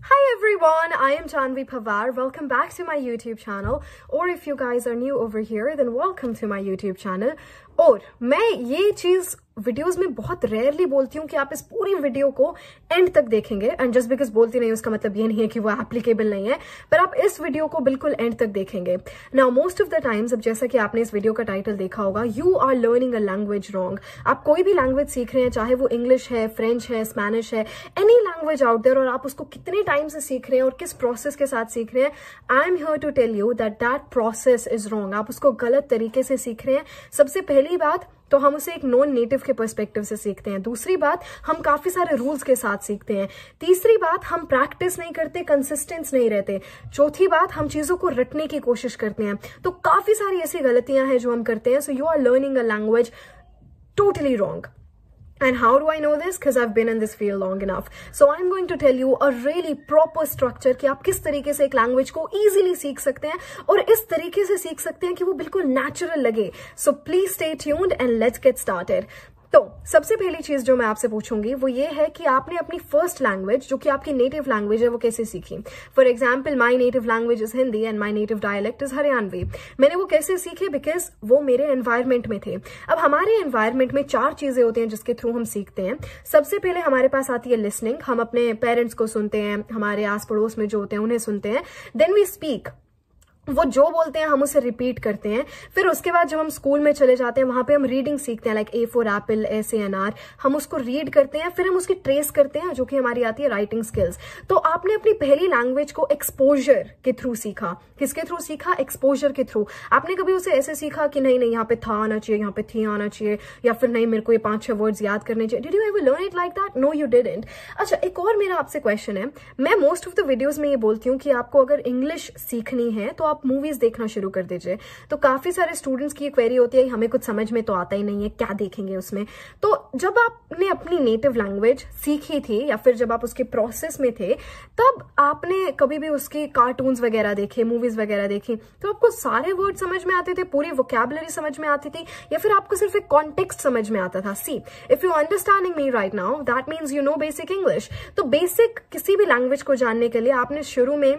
Hi everyone, I am Janvi Pawar. Welcome back to my YouTube channel. Or if you guys are new over here, then welcome to my YouTube channel. और मैं ये चीज videos में बहुत rarely बोलती हूँ कि आप इस पूरी वीडियो को एंड तक देखेंगे, एंड जस्ट बिकॉज बोलती नहीं उसका मतलब ये नहीं है कि वो एप्लीकेबल नहीं है, पर आप इस वीडियो को बिल्कुल एंड तक देखेंगे. Now most of the times, अब जैसा कि आपने इस वीडियो का टाइटल देखा होगा, you are learning a language wrong. आप कोई भी लैंग्वेज सीख रहे हैं, चाहे वो इंग्लिश है, फ्रेंच है, स्पेनिश है, एनी लैंग्वेज आउट देयर, और आप उसको कितने टाइम से सीख रहे हैं और किस प्रोसेस के साथ सीख रहे हैं, I am here to tell you that process is wrong. आप उसको गलत तरीके से सीख रहे हैं. सबसे पहली बात तो हम उसे एक नॉन नेटिव के पर्सपेक्टिव से सीखते हैं. दूसरी बात, हम काफी सारे रूल्स के साथ सीखते हैं. तीसरी बात, हम प्रैक्टिस नहीं करते, कंसिस्टेंस नहीं रहते. चौथी बात, हम चीजों को रटने की कोशिश करते हैं. तो काफी सारी ऐसी गलतियां हैं जो हम करते हैं. So you are learning a language totally wrong. And how do I know this? Because I've been in this field long enough. So I'm going to tell you a really proper structure कि आप किस तरीके से एक language को easily सीख सकते हैं और इस तरीके से सीख सकते हैं कि वो बिल्कुल natural लगे. So please stay tuned and let's get started. तो सबसे पहली चीज जो मैं आपसे पूछूंगी वो ये है कि आपने अपनी फर्स्ट लैंग्वेज, जो कि आपकी नेटिव लैंग्वेज है, वो कैसे सीखी. For example, my native language is Hindi and my native dialect is Haryanvi. मैंने वो कैसे सीखे? बिकॉज वो मेरे एनवायरमेंट में थे. अब हमारे एनवायरमेंट में 4 चीजें होती हैं जिसके थ्रू हम सीखते हैं. सबसे पहले हमारे पास आती है लिसनिंग. हम अपने पेरेंट्स को सुनते हैं, हमारे आस पड़ोस में जो होते हैं उन्हें सुनते हैं. Then we speak. वो जो बोलते हैं हम उसे रिपीट करते हैं. फिर उसके बाद जब हम स्कूल में चले जाते हैं, वहां पे हम रीडिंग सीखते हैं, like A for Apple, SANR. हम उसको रीड करते हैं, फिर हम उसकी ट्रेस करते हैं, जो कि हमारी आती है राइटिंग स्किल्स. तो आपने अपनी पहली लैंग्वेज को एक्सपोजर के थ्रू सीखा. किसके थ्रू सीखा? एक्सपोजर के थ्रू. आपने कभी उसे ऐसे सीखा कि नहीं यहाँ पे था आना चाहिए, यहाँ पे थी आना चाहिए, या फिर नहीं मेरे को ये 5-6 वर्ड्स याद करने चाहिए. Did you ever learn it like that? No, you didn't. अच्छा, एक और मेरा आपसे क्वेश्चन है. मैं मोस्ट ऑफ द वीडियोज में ये बोलती हूँ कि आपको अगर इंग्लिश सीखनी है तो आप मूवीज देखना शुरू कर दीजिए. तो काफी सारे स्टूडेंट्स की क्वेरी होती है, हमें कुछ समझ में तो आता ही नहीं है, क्या देखेंगे उसमें. तो जब आपने अपनी नेटिव लैंग्वेज सीखी थी या फिर जब आप उसके प्रोसेस में थे, तब आपने कभी भी उसकी कार्टून्स वगैरह देखे, मूवीज वगैरह देखी, तो आपको सारे वर्ड समझ में आते थे, पूरी वोकैबुलरी समझ में आती थी, या फिर आपको सिर्फ एक कॉन्टेक्स्ट समझ में आता था? See, if you understanding me right now, that means you know basic English. तो बेसिक किसी भी लैंग्वेज को जानने के लिए आपने शुरू में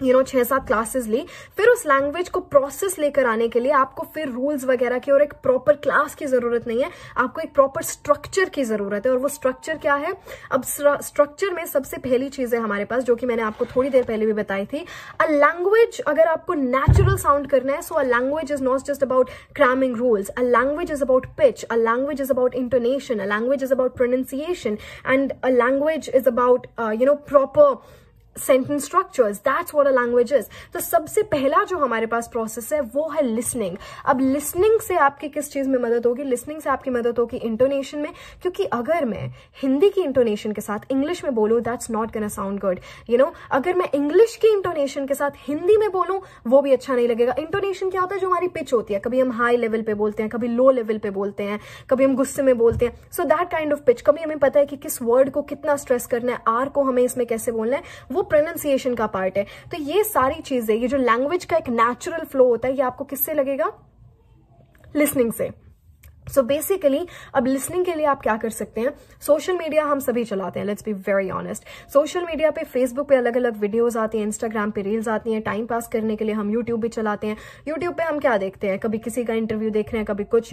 6-7 क्लासेस ली. फिर उस लैंग्वेज को प्रोसेस लेकर आने के लिए आपको फिर रूल्स वगैरह की और एक प्रॉपर क्लास की जरूरत नहीं है, आपको एक प्रॉपर स्ट्रक्चर की जरूरत है. और वो स्ट्रक्चर क्या है? अब स्ट्रक्चर में सबसे पहली चीज है हमारे पास, जो कि मैंने आपको थोड़ी देर पहले भी बताई थी. अ लैंग्वेज अगर आपको नेचुरल साउंड करना है, so a language is not just about cramming rules. A language is about pitch, a language is about intonation, a language is about pronunciation, and a language is about proper sentence structures. That's what a language is. तो सबसे पहला जो हमारे पास process है वो है listening. अब listening से आपकी किस चीज में मदद होगी? लिसनिंग से आपकी मदद होगी इंटोनेशन में, क्योंकि अगर मैं हिंदी की इंटोनेशन के साथ इंग्लिश में बोलूं, that's not gonna sound good. अगर मैं इंग्लिश की इंटोनेशन के साथ हिंदी में बोलूं, वो भी अच्छा नहीं लगेगा. इंटोनेशन क्या होता है? जो हमारी पिच होती है. कभी हम हाई लेवल पे बोलते हैं, कभी लो लेवल पे बोलते हैं, कभी हम गुस्से में बोलते हैं. So that kind of pitch. कभी हमें पता है कि किस वर्ड को कितना स्ट्रेस करना है, आर को हमें इसमें कैसे बोलना है, वो प्रोनाउंसिएशन का पार्ट है. तो ये सारी चीजें, ये जो लैंग्वेज का एक नेचुरल फ्लो होता है, ये आपको किससे लगेगा? लिसनिंग से. सो बेसिकली अब लिसनिंग के लिए आप क्या कर सकते हैं? सोशल मीडिया हम सभी चलाते हैं, let's be very honest. Social media पे, फेसबुक पे अलग अलग वीडियोस आती हैं, इंस्टाग्राम पे रील्स आती हैं. टाइम पास करने के लिए हम यूट्यूब भी चलाते हैं. यूट्यूब पे हम क्या देखते हैं? कभी किसी का इंटरव्यू देख रहे हैं, कभी कुछ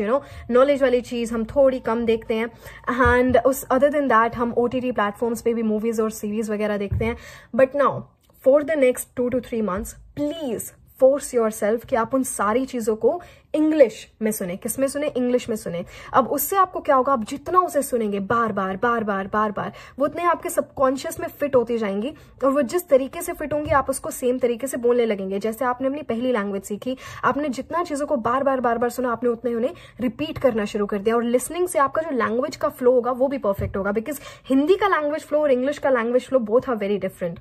नॉलेज वाली चीज हम थोड़ी कम देखते हैं. एंड उस अदर देन दैट हम OTT प्लेटफॉर्म्स पे भी मूवीज और सीरीज वगैरह देखते हैं. But now for the next 2 to 3 months, please force your self कि आप उन सारी चीजों को इंग्लिश में सुने. किस में सुने? इंग्लिश में सुने. अब उससे आपको क्या होगा? आप जितना उसे सुनेंगे बार बार बार बार बार बार, वो उतने आपके सबकॉन्शियस में फिट होती जाएंगी, और वो जिस तरीके से फिट होंगी आप उसको सेम तरीके से बोलने लगेंगे. जैसे आपने अपनी पहली लैंग्वेज सीखी, आपने जितना चीजों को बार बार बार बार सुना, आपने उतने उन्हें रिपीट करना शुरू कर दिया. और लिसनिंग से आपका जो लैंग्वेज का फ्लो होगा वो भी परफेक्ट होगा, बिकॉज हिंदी का लैंग्वेज फ्लो और इंग्लिश का language flow both are very different.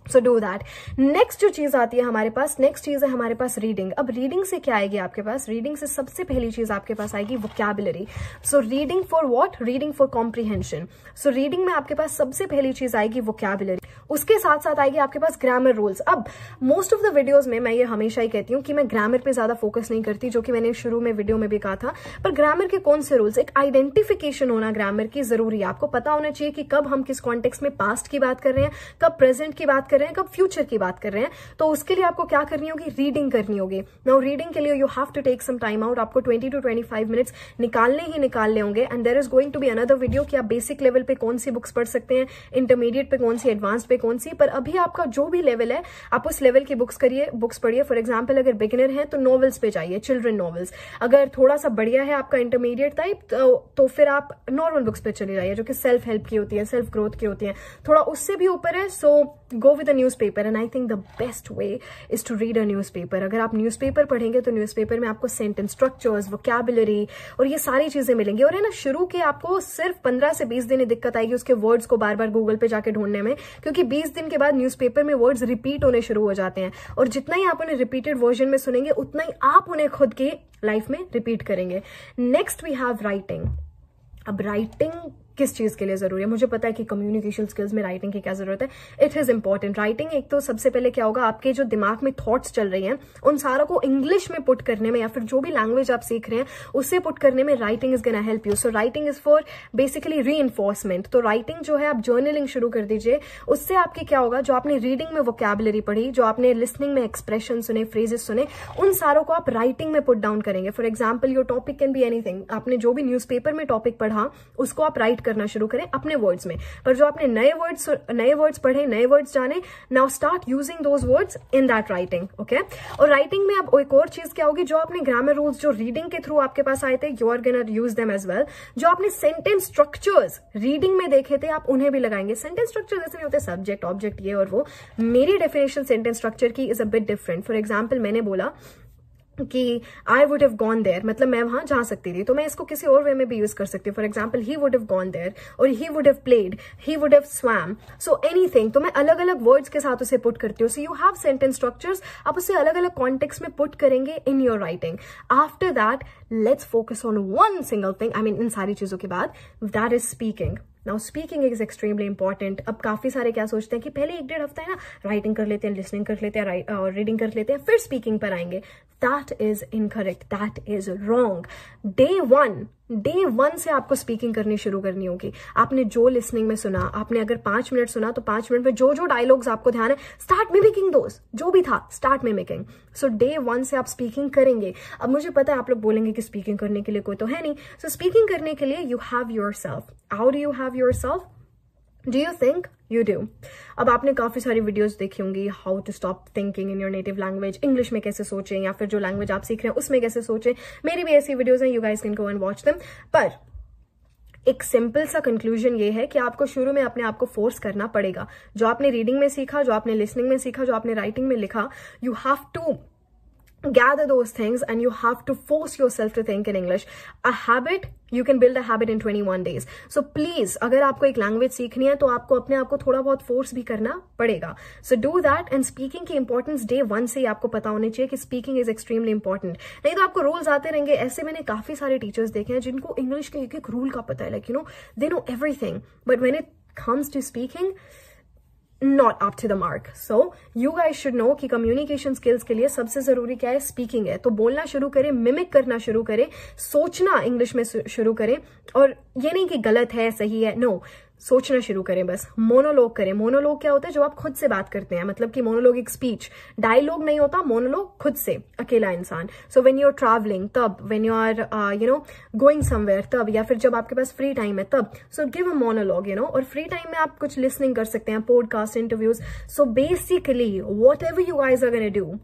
So do that. Next जो चीज आती है हमारे पास, नेक्स्ट चीज है हमारे पास रीडिंग. अब रीडिंग से क्या आएगी आपके पास? रीडिंग से सबसे पहली चीज आपके पास आएगी vocabulary. So reading for what? Reading for comprehension. So reading में आपके पास सबसे पहली चीज आएगी वोकैबुलरी. उसके साथ साथ आएगी आपके पास ग्रामर रूल्स। अब मोस्ट ऑफ द वीडियोज में मैं ये हमेशा ही कहती हूँ कि मैं ग्रामर पे ज्यादा फोकस नहीं करती, जो कि मैंने शुरू में वीडियो में भी कहा था, पर ग्रामर के कौन से रूल्स, एक आइडेंटिफिकेशन होना ग्रामर की जरूरी है। आपको पता होना चाहिए कि कब हम किस कॉन्टेक्स्ट में पास्ट की बात कर रहे हैं, कब प्रेजेंट की बात कर रहे हैं, कब फ्यूचर की बात कर रहे हैं। तो उसके लिए आपको क्या करनी होगी, रीडिंग करनी होगी। नाउ रीडिंग के लिए you have to take some time out, आपको 20 to 25 मिनट्स निकालने होंगे। And there is going to be another video कि आप बेसिक लेवल पे कौन सी बुक्स पढ़ सकते हैं, इंटरमीडिएट पे कौन सी, एडवांस पे कौन सी। पर अभी आपका जो भी लेवल है आप उस लेवल की बुक्स पढ़िए। फॉर एग्जाम्पल अगर बिगिनर है तो नॉवेल्स पे जाइए, चिल्ड्रन नॉवेल्स। अगर थोड़ा सा बढ़िया है आपका इंटरमीडिएट टाइप तो फिर आप नॉर्मल बुक्स पे चले जाइए, जो कि सेल्फ हेल्प की होती है, सेल्फ ग्रोथ की होती है। थोड़ा उससे भी ऊपर है, so go with a newspaper. And I think the best way is to read a newspaper. अगर आप न्यूज़पेपर पढ़ेंगे तो न्यूज़पेपर में आपको सेंटेंस स्ट्रक्चर्स, वोकैबुलरी और ये सारी चीजें मिलेंगी। और है ना, शुरू के आपको सिर्फ 15 से 20 दिन दिक्कत आएगी उसके वर्ड्स को बार बार गूगल पे जाके ढूंढने में, क्योंकि 20 दिन के बाद न्यूज़पेपर में वर्ड्स रिपीट होने शुरू हो जाते हैं। और जितना ही आप उन्हें रिपीटेड वर्जन में सुनेंगे उतना ही आप उन्हें खुद की लाइफ में रिपीट करेंगे। Next we have writing. अब राइटिंग किस चीज के लिए जरूरी है? मुझे पता है कि कम्युनिकेशन स्किल्स में राइटिंग की क्या जरूरत है। It is important. राइटिंग एक तो सबसे पहले क्या होगा, आपके जो दिमाग में थॉट्स चल रही हैं उन सारों को इंग्लिश में पुट करने में, या फिर जो भी लैंग्वेज आप सीख रहे हैं उससे पुट करने में writing is gonna help you. So writing is for basically reinforcement. तो राइटिंग जो है, आप जर्नलिंग शुरू कर दीजिए। उससे आपके क्या होगा, जो आपने रीडिंग में वोकैबुलरी पढ़ी, जो आपने लिसनिंग में एक्सप्रेशन सुने, फ्रेजेस सुने, उन सारों को आप राइटिंग में पुट डाउन करेंगे। For example your topic can be anything. आपने जो भी न्यूज़पेपर में टॉपिक पढ़ा उसको आप राइट करना शुरू करें अपने वर्ड्स में। पर जो आपने नए वर्ड्स पढ़े, नए वर्ड्स जाने, now start using those words in that writing. Okay. और राइटिंग में अब एक और चीज क्या होगी, जो आपने ग्रामर रूल्स जो रीडिंग के थ्रू आपके पास आए थे, you are gonna use them as well. जो आपने सेंटेंस स्ट्रक्चर्स रीडिंग में देखे थे आप उन्हें भी लगाएंगे। सेंटेंस स्ट्रक्चर जैसे नहीं होते सब्जेक्ट ऑब्जेक्ट ये और वो। मेरी डेफिनेशन सेंटेंस स्ट्रक्चर की is a bit different. For example मैंने बोला कि I would have gone there, मतलब मैं वहां जा सकती थी, तो मैं इसको किसी और वे में भी यूज कर सकती हूँ। For example he would have gone there, और he would have played, he would have swam, so anything. तो मैं अलग अलग वर्ड्स के साथ उसे पुट करती हूँ। So you have sentence structures, आप उसे अलग अलग कॉन्टेक्स्ट में पुट करेंगे in your writing. After that let's focus on one single thing, I mean in सारी चीजों के बाद, that is speaking. Now speaking is extremely important. अब काफी सारे क्या सोचते हैं कि पहले 1-1.5 हफ्ता है ना, राइटिंग कर लेते हैं, लिसनिंग कर लेते हैं और रीडिंग कर लेते हैं, फिर स्पीकिंग पर आएंगे। That is incorrect, that is wrong. Day one से आपको स्पीकिंग करनी शुरू करनी होगी। आपने जो लिसनिंग में सुना, आपने अगर 5 मिनट सुना तो 5 मिनट में जो जो डायलॉग्स आपको ध्यान है, स्टार्ट मिमिकिंग दोस, जो भी था स्टार्ट मिमिकिंग। सो डे 1 से आप स्पीकिंग करेंगे। अब मुझे पता है आप लोग बोलेंगे कि स्पीकिंग करने के लिए कोई तो है नहीं। सो स्पीकिंग करने के लिए you have yourself. How do you have yourself? Do you think? You do. अब आपने काफी सारी वीडियोस देखी होंगी, how to stop thinking in your native language, English में कैसे सोचें, या फिर जो लैंग्वेज आप सीख रहे हैं उसमें कैसे सोचें। मेरी भी ऐसी वीडियोस हैं, you guys can go and watch them. पर एक सिंपल सा कंक्लूजन ये है कि आपको शुरू में अपने आप को फोर्स करना पड़ेगा। जो आपने रीडिंग में सीखा, जो आपने लिसनिंग में सीखा, जो आपने राइटिंग में लिखा, you have to gather those things and you have to force yourself to think in English. A habit, you can build a habit in 21 days. So please, अगर आपको एक लैंग्वेज सीखनी है तो आपको अपने आप को थोड़ा बहुत फोर्स भी करना पड़ेगा. So do that. And speaking की इंपॉर्टेंस डे 1 से ही आपको पता होनी चाहिए कि स्पीकिंग इज एक्सट्रीमली इंपॉर्टेंट. नहीं तो आपको रूल्स आते रहेंगे. ऐसे मैंने काफी सारे टीचर्स देखे हैं जिनको इंग्लिश के एक एक रूल का पता है. Like you know they know everything, but when it comes to speaking, not up to the mark. So you guys should know कि communication skills के लिए सबसे जरूरी क्या है? स्पीकिंग है. तो बोलना शुरू करें, मिमिक करना शुरू करें, सोचना इंग्लिश में शुरू करें. और ये नहीं कि गलत है, सही है, नो, सोचना शुरू करें. बस मोनोलॉग करें. मोनोलॉग क्या होता है? जो आप खुद से बात करते हैं. मतलब कि मोनोलॉग एक स्पीच, डायलॉग नहीं होता, मोनोलॉग खुद से, अकेला इंसान. So when you are travelling तब, when you are going somewhere तब, या फिर जब आपके पास फ्री टाइम है तब. सो गिव अ मोनोलॉग, और फ्री टाइम में आप कुछ लिसनिंग कर सकते हैं, podcast, interviews. So basically whatever you guys are gonna do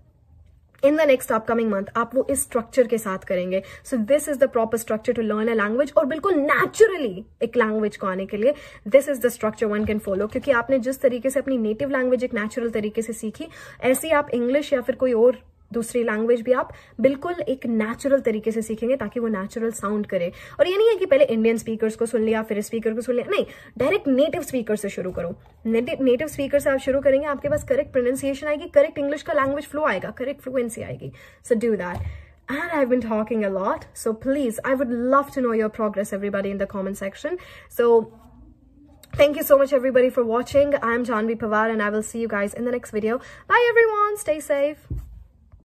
in the next upcoming month, आप वो इस स्ट्रक्चर के साथ करेंगे. So this is the proper structure to learn a language. और बिल्कुल naturally एक लैंग्वेज को आने के लिए this is the structure one can follow. क्योंकि आपने जिस तरीके से अपनी नेटिव लैंग्वेज एक नेचुरल तरीके से सीखी, ऐसे ही आप इंग्लिश या फिर कोई और दूसरी लैंग्वेज भी आप बिल्कुल एक नेचुरल तरीके से सीखेंगे, ताकि वो नेचुरल साउंड करे. और ये नहीं है कि पहले इंडियन स्पीकर्स को सुन लिया, फिर इस स्पीकर को सुन लिया, नहीं, डायरेक्ट नेटिव स्पीकर से शुरू करो. नेटिव स्पीकर से आप शुरू करेंगे, आपके पास करेक्ट प्रोनाउंसिएशन आएगी, करेक्ट इंग्लिश का लैंग्वेज फ्लो आएगा, करेक्ट फ्लुएंसी आएगी. सो do that. And I've been talking a lot, so please, I would love to know your progress, everybody, in the comment section. So Thank you so much everybody for watching. I'm Janvi Pawar and I will see you guys in the next video. Bye everyone. Stay safe.